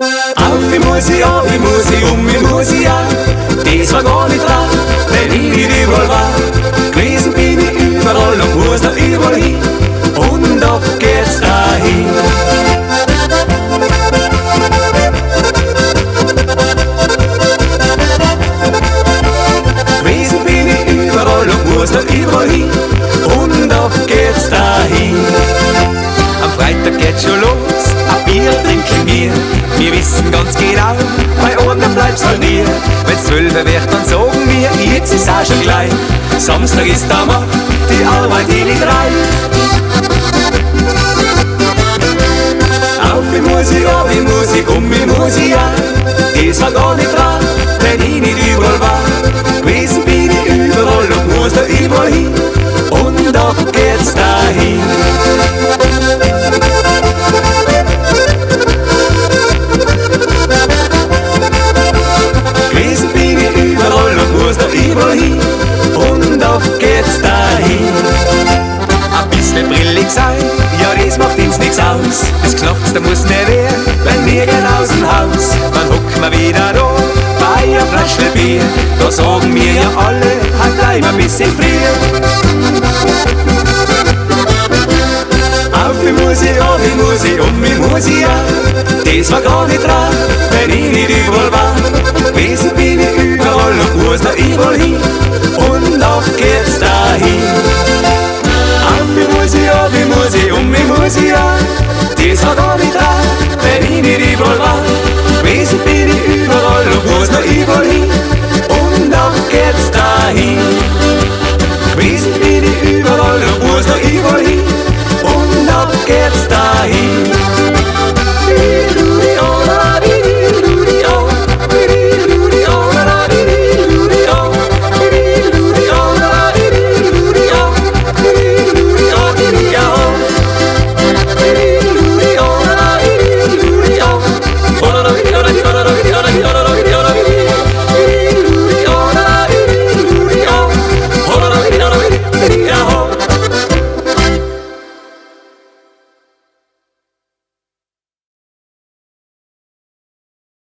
Auf, ich muss ich an, ich muss ich an. Das war gar nicht dran, wenn ich nicht überall war. Gewesen bin ich überall und muss noch überall hin. Und oft geht's dahin. Gewesen bin ich überall und muss noch überall hin. Und oft geht's dahin. Am Freitag geht's schon los, ein Bier trinken wir. Wir wissen ganz genau, bei einem bleibt's halt nie. Wenn's 12 wird, dann sagen wir, jetzt ist auch schon gleich. Samstag ist da Macht, die Arbeit die nicht reicht. Auf, ich muss ich an, ich muss ich muss ich an. Das war gar nicht dran, wenn ich nicht überall war. Gewesen bin ich überall und muss da überall hin. Und oft geht's dahin. Gewesen bin ich überall und muss da überall hin. Und oft geht's dahin. Ein bisschen brillig sein, ja das macht uns nix aus. Das klopft, da muss nicht weh, wenn wir gehen aus dem Haus. Dann hocken wir wieder da, bei einer Flasche Bier. Da sagen wir ja alle, halt bleiben ein bisschen früher. Auf, ich muss ich an, ich muss ich an. Das war gar nicht dran, wenn ich nicht überall war. Gewesen bin ich überall und muss noch überall hin. Und oft geht's dahin. Auf, ich muss ich an, ich muss ich an. Das war gar nicht dran, wenn ich nicht überall war.